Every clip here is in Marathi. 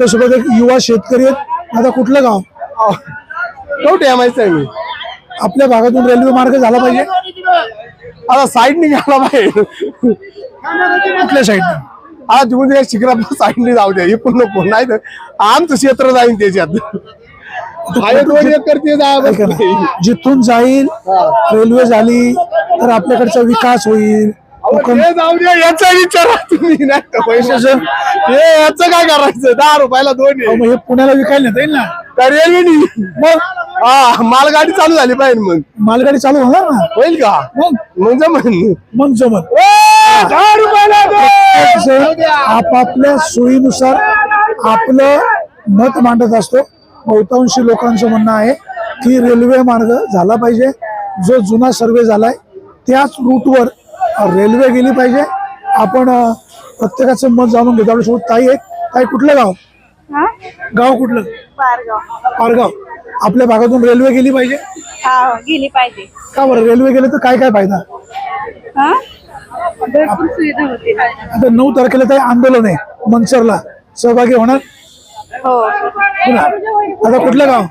आपल्यासोबत एक युवा शेतकरी आहेत. आता कुठलं गाव? माहिती आहे मी. आपल्या भागातून रेल्वे मार्ग झाला पाहिजे. आता साईडने गेला पाहिजे. कुठल्या साईडने? आज उद्या शिकरा साईडने जाऊ द्या. हे पण नको, नाही तर आमचं क्षेत्र जाईल त्याच्यात. आहे 2 एकर ते ऐका ना, जिथून जाईल रेल्वे झाली तर आपल्याकडचा विकास होईल. जाऊ द्या, याचा विचार तुम्ही. नाही तर पैशाचं हे याचं काय करायचं? 10 रुपयाला 2 आहे. मग हे पुण्याला विकायला नेता येईल ना? का रेल्वेनी? मग मालगाडी चालू झाली पाहिजे. मग मालगाडी चालू होणार ना? होईल का? मग जमन. मग जमत. 10 रुपयाला 2. आपापल्या सोयीनुसार आपलं मत मांडत असतो. बहुतांशी लोकांचं म्हणणं आहे की रेल्वे मार्ग झाला पाहिजे. जो जुना सर्वे झालाय त्याच रूटवर रेल्वे गेली पाहिजे. आपण प्रत्येकाचं मत जाणून घेतो. आपल्यासोबत ताई आहे. ताई, कुठलं गाव? गाव कुठलं? पारगाव. आपल्या भागातून रेल्वे गेली पाहिजे. गेली पाहिजे. का बरं? रेल्वे गेले तर काय काय फायदा? भरपूर सुविधा होतील. आता 9 तारखेला काही आंदोलन आहे मनसरला, सहभागी होणार? हो. आता कुठलं गाव?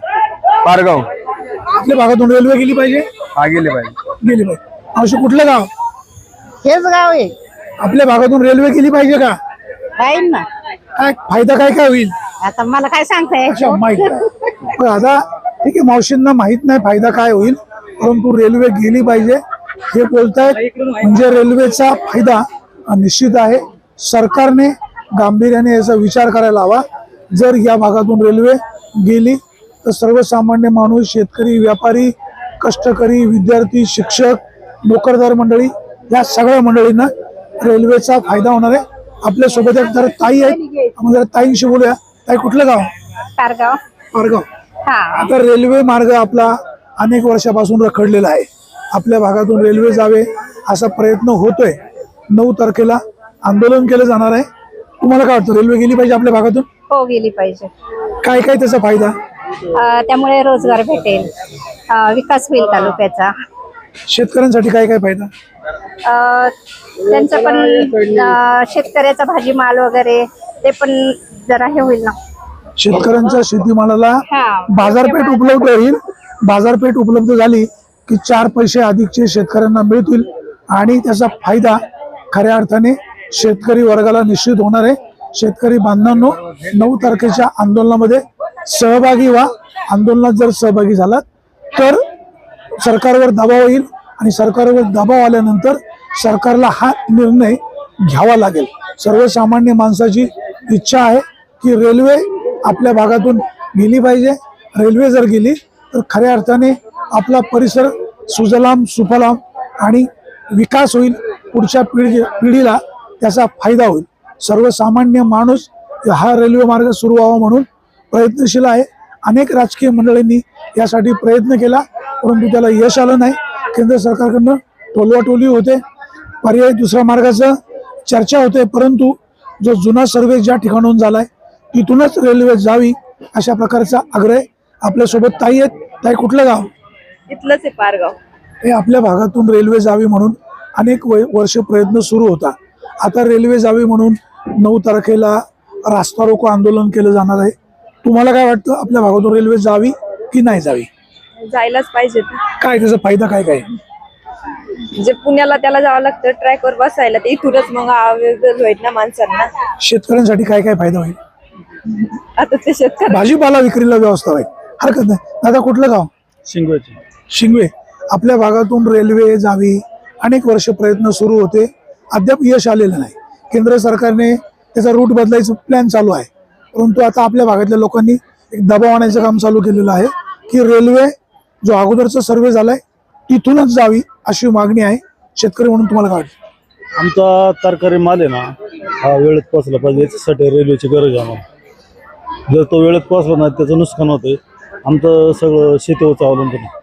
पारगाव. आपल्या भागातून रेल्वे गेली पाहिजे. गेले पाहिजे. गेली पाहिजे. अवश्य. कुठलं गाव? हेच गाव आहे. आपल्या भागातून रेल्वे गेली पाहिजे का? राहील ना. काय फायदा काय काय होईल? आता मला काय सांगताय? अच्छा, माहित नाही. पण आता ठीक आहे, मावशींना माहित नाही फायदा काय होईल, परंतु रेल्वे गेली पाहिजे हे बोलतायत. म्हणजे रेल्वेचा फायदा निश्चित आहे. सरकारने गांभीर्याने याचा विचार करायला हवा. जर या भागातून रेल्वे गेली तर सर्वसामान्य माणूस, शेतकरी, व्यापारी, कष्टकरी, विद्यार्थी, शिक्षक, नोकरदार मंडळी या सगळ्या मंडळींना रेल्वेचा फायदा होणार आहे. आपल्या सोबत एक जरा ताई आहेत. आपण जरा ताईंशी बोलूया. ताई, कुठलं गाव? पारगाव. पारगाव. आता रेल्वे मार्ग आपला अनेक वर्षापासून रखडलेला आहे. आपल्या भागातून रेल्वे जावे असा प्रयत्न होतोय. 9 तारखेला आंदोलन केलं जाणार आहे. तुम्हाला काय वाटतं? रेल्वे गेली पाहिजे आपल्या भागातून? हो, गेली पाहिजे. काय काय त्याचा फायदा? त्यामुळे रोजगार भेटेल, विकास होईल तालुक्याचा. शेतकऱ्यांसाठी काय काय फायदा? त्यांचं पण शेतकऱ्याचा भाजीमाल वगैरे ते पण जरा हे होईल ना. शेतकऱ्यांच्या शेतीमालाला बाजारपेठ उपलब्ध होईल. बाजारपेठ उपलब्ध झाली की 4 पैसे अधिकचे शेतकऱ्यांना मिळतील आणि त्याचा फायदा खऱ्या अर्थाने शेतकरी वर्गाला निश्चित होणार आहे. शेतकरी बांधवांनो, 9 तारखेच्या आंदोलनामध्ये सहभागी व्हा. आंदोलनात जर सहभागी झालात तर सरकारवर दबाव येईल आणि सरकारवर दबाव आल्यानंतर सरकारला हा निर्णय घ्यावा लागेल. सर्वसामान्य माणसाची इच्छा आहे की रेल्वे आपल्या भागातून गेली पाहिजे. रेल्वे जर गेली तर खऱ्या अर्थाने आपला परिसर सुजलाम सुफलाम आणि विकास होईल. पुढच्या पिढीला त्याचा फायदा होईल. सर्वसामान्य माणूस हा रेल्वे मार्ग सुरू व्हावा म्हणून प्रयत्नशील आहे. अनेक राजकीय मंडळींनी यासाठी प्रयत्न केला, परंतु त्याला यश आलं नाही. केंद्र सरकारकडनं टोलवाटोली होते, पर्यायी दुसऱ्या मार्गाचं चर्चा होते, परंतु जो जुना सर्वे ज्या ठिकाणाहून झालाय तिथूनच रेल्वे जावी अशा प्रकारचा आग्रह. आपल्यासोबत ताई आहेत. ताई, कुठलं गाव? इथलंच आहे पारगाव. हे आपल्या भागातून रेल्वे जावी म्हणून अनेक वर्ष प्रयत्न सुरू होता. आता रेल्वे जावी म्हणून 9 तारखेला रास्ता रोको आंदोलन केलं जाणार आहे. तुम्हाला काय वाटतं? आपल्या भागातून रेल्वे जावी की नाही जावी? जायलाच पाहिजे. काय त्याचा फायदा काय काय? म्हणजे पुण्याला त्याला जावं लागतं ट्रॅकवर बसायला, ते इथूनच मग होईल ना माणसांना. शेतकऱ्यांसाठी काय काय फायदा होईल? आता ते शेतकरी भाजीपाला विक्रीला व्यवस्था होईल. हरकत नाही. दादा, कुठलं गाव? शिंगवे. आपल्या भागातून रेल्वे जावी अनेक वर्ष प्रयत्न सुरू होते, अद्याप यश आलेलं नाही. केंद्र सरकारने त्याचा रूट बदलायचं प्लॅन चालू आहे, परंतु आता आपल्या भागातल्या लोकांनी एक दबाव आणायचं काम चालू केलेलं आहे की रेल्वे जो अगोदरचा सर्वे झालाय तिथूनच जावी अशी मागणी आहे. शेतकरी म्हणून तुम्हाला काय वाटतं? आमचा तरकारी माल आहे ना, हा वेळेत पोहोचला पाहिजे. याच्यासाठी रेल्वेची गरज आहे आम्हाला. जर तो वेळेत पोहोचला नाही त्याचं नुकसान होतंय. आमचं सगळं शेतीवरचं अवलंबून आहे.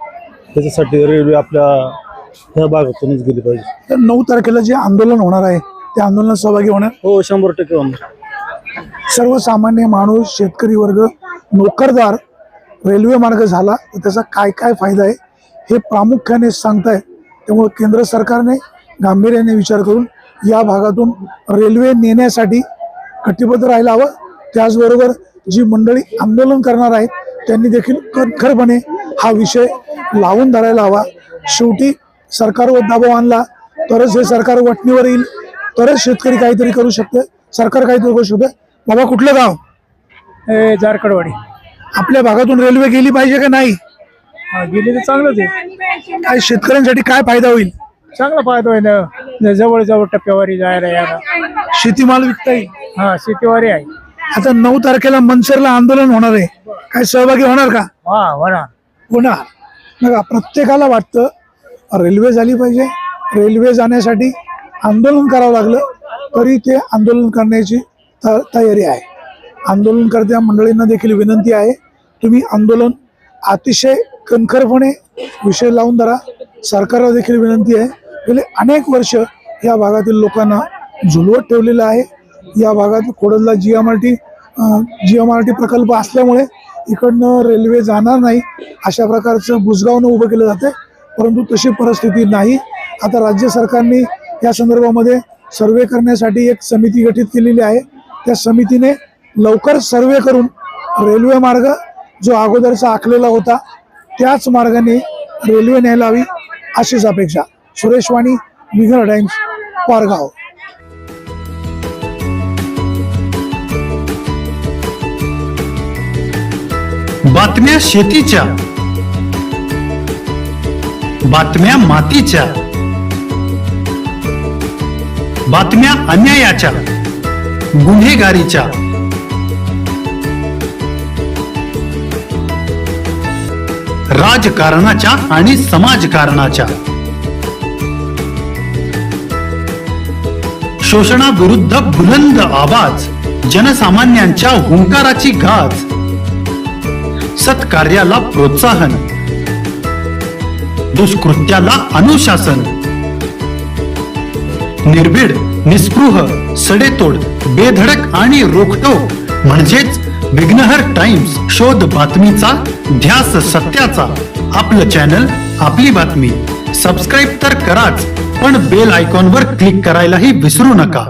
त्याच्यासाठी रेल्वे आपल्या ह्या भागातूनच गेली पाहिजे. तर 9 तारखेला जे आंदोलन होणार आहे त्या आंदोलनात सहभागी होणार? हो, 100% होणार. सर्वसामान्य माणूस, शेतकरी वर्ग, नोकरदार रेल्वे मार्ग झाला तर त्याचा काय काय फायदा आहे हे प्रामुख्याने सांगतायत. त्यामुळे केंद्र सरकारने गांभीर्याने विचार करून या भागातून रेल्वे नेण्यासाठी कटिबद्ध राहायला हवं. त्याचबरोबर जी मंडळी आंदोलन करणार आहेत त्यांनी देखील कणखरपणे हा विषय लावून धरायला हवा. शेवटी सरकारवर दबाव आणला तरच हे सरकार वटणीवर येईल, तरच शेतकरी काहीतरी करू शकते, सरकार काहीतरी करू शकते. बाबा कुठलं गाव? जारकडवाडी. आपल्या भागातून रेल्वे गेली पाहिजे का नाही? गेली तर चांगलंच आहे. काय शेतकऱ्यांसाठी काय फायदा होईल? चांगला फायदा होईल ना. जवळ जवळ टप्प्यावारी जायला यायला. शेतीमाल विकता येईल. हा शेतीवारी आहे. आता 9 तारखेला मनसेरला आंदोलन होणार आहे, काय सहभागी होणार का? हा होणार. होणार. बघा प्रत्येकाला वाटतं रेल्वे झाली पाहिजे, रेल्वे जाण्यासाठी आंदोलन करावं लागलं तरी ते आंदोलन करण्याची तयारी आहे. आंदोलनकर्त्या मंडळींना देखील विनंती आहे, तुम्ही आंदोलन अतिशय कणखरपणे विषय लावून धरा. सरकारला देखील विनंती आहे, गेले अनेक वर्ष या भागातील लोकांना झुलवत ठेवलेलं आहे. या भागात खोडदला जीएमआरटी प्रकल्प असल्यामुळे इकडनं रेल्वे जाणार नाही अशा प्रकारचं बुजगावनं उभं केलं जाते, परंतु तशी परिस्थिती नाही. आता राज्य सरकारने या संदर्भामध्ये सर्वे करण्यासाठी एक समिती गठीत केलेली आहे. त्या समितीने लवकर सर्वे करून रेल्वे मार्ग जो अगोदरचा आखलेला होता त्याच मार्गाने रेल्वे न्यायला हवी अशीच अपेक्षा. सुरेश वाणी, विघ्न टाइम्स, पारगाव. बातम्या शेतीच्या, बातम्या मातीच्या, बातम्या अन्यायाच्या, गुन्हेगारीच्या, राजकारणाच्या आणि समाजकारणाच्या, शोषणाविरुद्ध बुलंद आवाज, जनसामान्यांच्या हुंकाराची गाज, सत्कार्याला प्रोत्साहन, दुष्कृत्याला अनुशासन, निर्भीड, निस्पृह, सडेतोड, बेधडक आणि रोखटोक म्हणजेच विघ्नहर टाइम्स. शोध बातमीचा, ध्यास सत्याचा. आपलं चॅनल, आपली बातमी. सबस्क्राईब तर कराच, पण बेल आयकॉनवर क्लिक करायलाही विसरू नका.